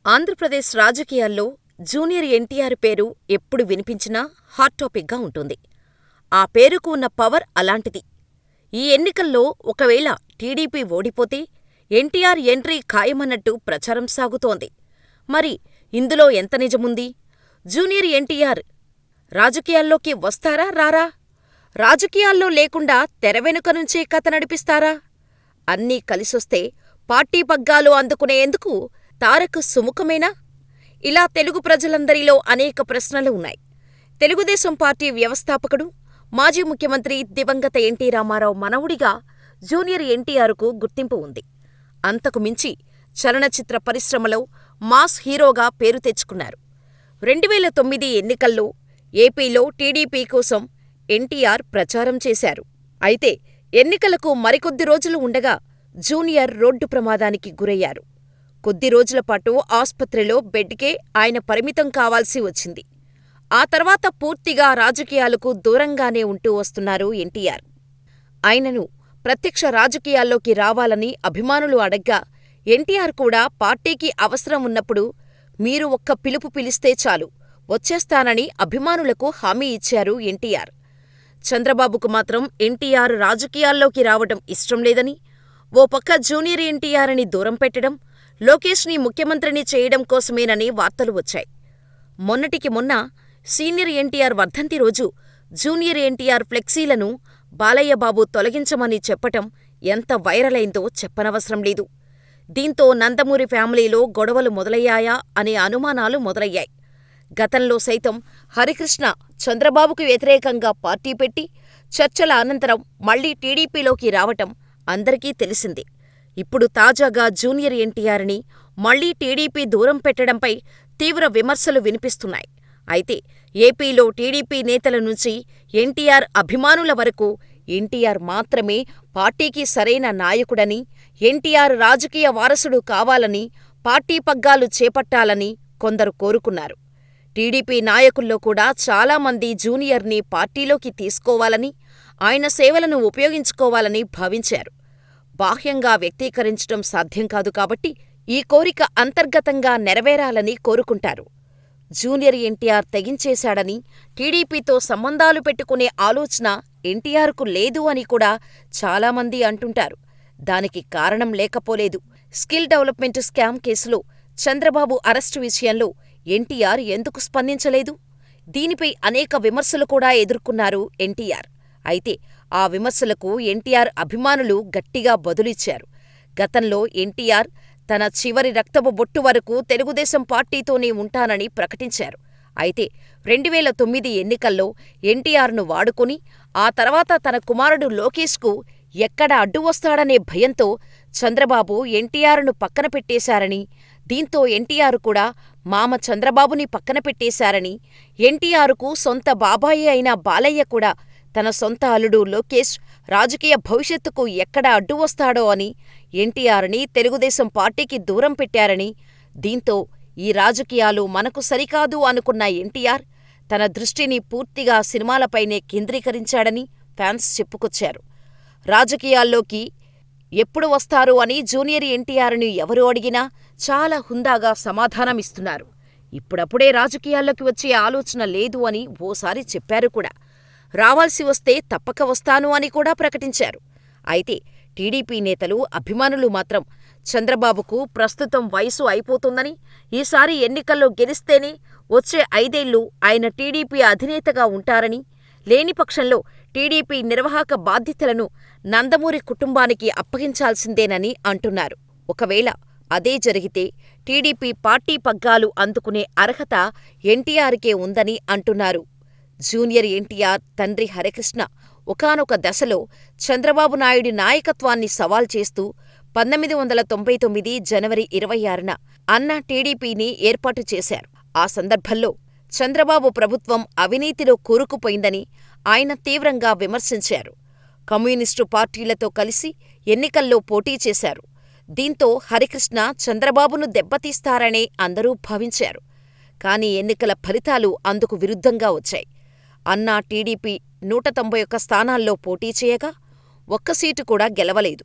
ఆంధ్రప్రదేశ్ రాజకీయాల్లో జూనియర్ ఎన్టీఆర్ పేరు ఎప్పుడు వినిపించినా హాట్ టాపిక్గా ఉంటుంది. ఆ పేరుకు ఉన్న పవర్ అలాంటిది. ఈ ఎన్నికల్లో ఒకవేళ టీడీపీ ఓడిపోతే ఎన్టీఆర్ ఎంట్రీ ఖాయమన్నట్టు ప్రచారం సాగుతోంది. మరి ఇందులో ఎంత నిజముంది? జూనియర్ ఎన్టీఆర్ రాజకీయాల్లోకి వస్తారా రారా? రాజకీయాల్లో లేకుండా తెరవెనుక నుంచే కథ నడిపిస్తారా? అన్నీ కలిసొస్తే పార్టీ పగ్గాలు అందుకునేందుకు తారక్ సుముఖమేనా? ఇలా తెలుగు ప్రజలందరిలో అనేక ప్రశ్నలు ఉన్నాయి. తెలుగుదేశం పార్టీ వ్యవస్థాపకుడు, మాజీ ముఖ్యమంత్రి దివంగత ఎన్టీ రామారావు మనవడిగా జూనియర్ ఎన్టీఆర్కు గుర్తింపు ఉంది. అంతకు మించి చలనచిత్ర పరిశ్రమలో మాస్ హీరోగా పేరు తెచ్చుకున్నారు. 2009 ఎన్నికల్లో ఏపీలో టీడీపీ కోసం ఎన్టీఆర్ ప్రచారం చేశారు. అయితే ఎన్నికలకు మరికొద్ది రోజులు ఉండగా జూనియర్ రోడ్డు ప్రమాదానికి గురయ్యారు. కొద్ది రోజులపాటు ఆస్పత్రిలో బెడ్కే ఆయన పరిమితం కావాల్సి వచ్చింది. ఆ తర్వాత పూర్తిగా రాజకీయాలకు దూరంగానే ఉంటూ వస్తున్నారు ఎన్టీఆర్. ఆయనను ప్రత్యక్ష రాజకీయాల్లోకి రావాలని అభిమానులు అడగ్గా ఎన్టీఆర్ కూడా పార్టీకి అవసరం ఉన్నప్పుడు మీరు ఒక్క పిలుపు పిలిస్తే చాలు వచ్చేస్తానని అభిమానులకు హామీ ఇచ్చారు ఎన్టీఆర్. చంద్రబాబుకు మాత్రం ఎన్టీఆర్ రాజకీయాల్లోకి రావటం ఇష్టం లేదని, ఓ పక్క జూనియర్ ఎన్టీఆర్ని దూరం పెట్టడం, లోకేష్ని ముఖ్యమంత్రిని చేయడం కోసమేనని వార్తలు వచ్చాయి. మొన్నటికి మొన్న సీనియర్ ఎన్టీఆర్ వర్ధంతి రోజు జూనియర్ ఎన్టీఆర్ ఫ్లెక్సీలను బాలయ్యబాబు తొలగించమని చెప్పటం ఎంత వైరలైందో చెప్పనవసరం లేదు. దీంతో నందమూరి ఫ్యామిలీలో గొడవలు మొదలయ్యాయా అనే అనుమానాలు మొదలయ్యాయి. గతంలో సైతం హరికృష్ణ చంద్రబాబుకు వ్యతిరేకంగా పార్టీ పెట్టి చర్చల అనంతరం మళ్లీ టీడీపీలోకి రావటం అందరికీ తెలిసిందే. ఇప్పుడు తాజాగా జూనియర్ ఎన్టీఆర్ని మళ్లీ టీడీపీ దూరం పెట్టడంపై తీవ్ర విమర్శలు వినిపిస్తున్నాయి. అయితే ఏపీలో టీడీపీ నేతల నుంచి ఎన్టీఆర్ అభిమానుల వరకు ఎన్టీఆర్ మాత్రమే పార్టీకి సరైన నాయకుడని, ఎన్టీఆర్ రాజకీయ వారసుడు కావాలని, పార్టీ పగ్గాలు చేపట్టాలని కొందరు కోరుకున్నారు. టీడీపీ నాయకుల్లో కూడా చాలామంది జూనియర్ని పార్టీలోకి తీసుకోవాలని, ఆయన సేవలను ఉపయోగించుకోవాలని భావించారు. బాహ్యంగా వ్యక్తీకరించడం సాధ్యం కాదు కాబట్టి ఈ కోరిక అంతర్గతంగా నెరవేరాలని కోరుకుంటారు. జూనియర్ ఎన్టీఆర్ తెగించేశాడని, టీడీపీతో సంబంధాలు పెట్టుకునే ఆలోచన ఎన్టీఆర్కు లేదు అని కూడా చాలామంది అంటుంటారు. దానికి కారణం లేకపోలేదు. స్కిల్ డెవలప్మెంట్ స్కామ్ కేసులో చంద్రబాబు అరెస్టు విషయంలో ఎన్టీఆర్ ఎందుకు స్పందించలేదు? దీనిపై అనేక విమర్శలు కూడా ఎదుర్కొన్నారు ఎన్టీఆర్. అయితే ఆ విమర్శలకు ఎన్టీఆర్ అభిమానులు గట్టిగా బదులిచ్చారు. గతంలో ఎన్టీఆర్ తన చివరి రక్తపు బొట్టు వరకు తెలుగుదేశం పార్టీతోనే ఉంటానని ప్రకటించారు. అయితే 2009 ఎన్నికల్లో ఎన్టీఆర్ను వాడుకొని ఆ తర్వాత తన కుమారుడు లోకేష్కు ఎక్కడ అడ్డు వస్తాడనే భయంతో చంద్రబాబు ఎన్టీఆర్ను పక్కన పెట్టేశారని, దీంతో ఎన్టీఆర్ కూడా మామ చంద్రబాబుని పక్కన పెట్టేశారని, ఎన్టీఆర్కు సొంత బాబాయి అయిన బాలయ్య కూడా తన సొంత అల్లుడు లోకేష్ రాజకీయ భవిష్యత్తుకు ఎక్కడ అడ్డు వస్తాడో అని ఎన్టీఆర్ని తెలుగుదేశం పార్టీకి దూరం పెట్టారని, దీంతో ఈ రాజకీయాలు మనకు సరికాదు అనుకున్న ఎన్టీఆర్ తన దృష్టిని పూర్తిగా సినిమాలపైనే కేంద్రీకరించాడని ఫ్యాన్స్ చెప్పుకొచ్చారు. రాజకీయాల్లోకి ఎప్పుడు వస్తారు అని జూనియర్ ఎన్టీఆర్ని ఎవరు అడిగినా చాలా హుందాగా సమాధానమిస్తున్నారు. ఇప్పుడప్పుడే రాజకీయాల్లోకి వచ్చే ఆలోచన లేదు అని ఓసారి చెప్పారు కూడా. రావాల్సి వస్తే తప్పక వస్తాను అని కూడా ప్రకటించారు. అయితే టీడీపీ నేతలు, అభిమానులు మాత్రం చంద్రబాబుకు ప్రస్తుతం వయసు అయిపోతుందని, ఈసారి ఎన్నికల్లో గెలిస్తేనే వచ్చే 5 ఏళ్లు ఆయన టీడీపీ అధినేతగా ఉంటారని, లేని పక్షంలో టీడీపీ నిర్వాహక బాధ్యతలను నందమూరి కుటుంబానికి అప్పగించాల్సిందేనని అంటున్నారు. ఒకవేళ అదే జరిగితే టీడీపీ పార్టీ పగ్గాలు అందుకునే అర్హత ఎన్టీఆర్కే ఉందని అంటున్నారు. జూనియర్ ఎన్టీఆర్ తండ్రి హరికృష్ణ ఒకానొక దశలో చంద్రబాబు నాయుడి నాయకత్వాన్ని సవాల్ చేస్తూ 1999 జనవరి 26న అన్నా టీడీపీని ఏర్పాటు చేశారు. ఆ సందర్భంలో చంద్రబాబు ప్రభుత్వం అవినీతిలో కూరుకుపోయిందని ఆయన తీవ్రంగా విమర్శించారు. కమ్యూనిస్టు పార్టీలతో కలిసి ఎన్నికల్లో పోటీ చేశారు. దీంతో హరికృష్ణ చంద్రబాబును దెబ్బతీస్తారనే అందరూ భావించారు. కానీ ఎన్నికల ఫలితాలు అందుకు విరుద్ధంగా వచ్చాయి. అన్నా టీడీపీ 191 స్థానాల్లో పోటీ చేయగా ఒక్క సీటు కూడా గెలవలేదు.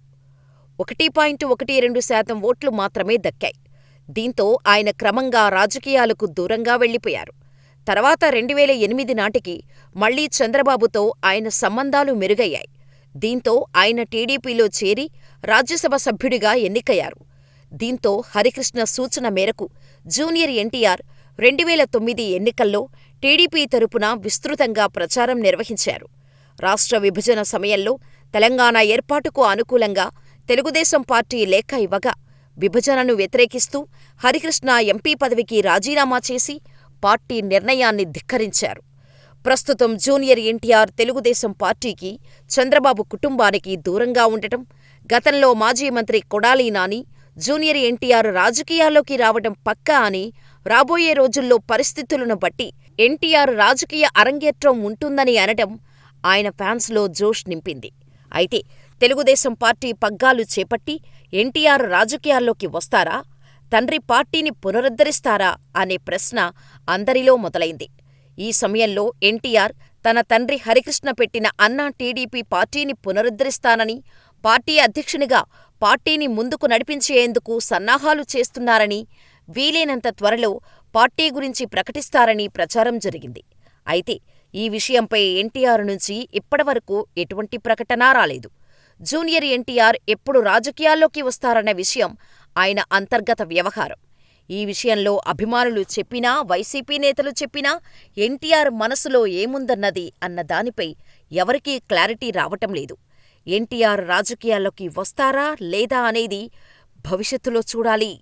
1.12% ఓట్లు మాత్రమే దక్కాయి. దీంతో ఆయన క్రమంగా రాజకీయాలకు దూరంగా వెళ్లిపోయారు. తర్వాత 2008 నాటికి మళ్లీ చంద్రబాబుతో ఆయన సంబంధాలు మెరుగయ్యాయి. దీంతో ఆయన టీడీపీలో చేరి రాజ్యసభ సభ్యుడిగా ఎన్నికయ్యారు. దీంతో హరికృష్ణ సూచన మేరకు జూనియర్ ఎన్టీఆర్ 2009 ఎన్నికల్లో టీడీపీ తరపున విస్తృతంగా ప్రచారం నిర్వహించారు. రాష్ట్ర విభజన సమయంలో తెలంగాణ ఏర్పాటుకు అనుకూలంగా తెలుగుదేశం పార్టీ లేఖ ఇవ్వగా, విభజనను వ్యతిరేకిస్తూ హరికృష్ణ ఎంపీ పదవికి రాజీనామా చేసి పార్టీ నిర్ణయాన్ని ధిక్కరించారు. ప్రస్తుతం జూనియర్ ఎన్టీఆర్ తెలుగుదేశం పార్టీకి, చంద్రబాబు కుటుంబానికి దూరంగా ఉండటం, గతంలో మాజీ మంత్రి కొడాలి నాని జూనియర్ ఎన్టీఆర్ రాజకీయాల్లోకి రావడం పక్కా అని, రాబోయే రోజుల్లో పరిస్థితులను బట్టి ఎన్టీఆర్ రాజకీయ అరంగేట్రం ఉంటుందని అనడం ఆయన ఫ్యాన్స్లో జోష్ నింపింది. అయితే తెలుగుదేశం పార్టీ పగ్గాలు చేపట్టి ఎన్టీఆర్ రాజకీయాల్లోకి వస్తారా, తండ్రి పార్టీని పునరుద్ధరిస్తారా అనే ప్రశ్న అందరిలో మొదలైంది. ఈ సమయంలో ఎన్టీఆర్ తన తండ్రి హరికృష్ణ పెట్టిన అన్నా టీడీపీ పార్టీని పునరుద్ధరిస్తానని, పార్టీ అధ్యక్షునిగా పార్టీని ముందుకు నడిపించేందుకు సన్నాహాలు చేస్తున్నారని, వీలైనంత త్వరలో పార్టీ గురించి ప్రకటిస్తారని ప్రచారం జరిగింది. అయితే ఈ విషయంపై ఎన్టీఆర్ నుంచి ఇప్పటివరకు ఎటువంటి ప్రకటన రాలేదు. జూనియర్ ఎన్టీఆర్ ఎప్పుడు రాజకీయాల్లోకి వస్తారన్న విషయం ఆయన అంతర్గత వ్యవహారం. ఈ విషయంలో అభిమానులు చెప్పినా, వైసీపీ నేతలు చెప్పినా ఎన్టీఆర్ మనసులో ఏముందన్నది అన్న దానిపై ఎవరికీ క్లారిటీ రావటం లేదు. ఎన్టీఆర్ రాజకీయాల్లోకి వస్తారా లేదా అనేది భవిష్యత్తులో చూడాలి.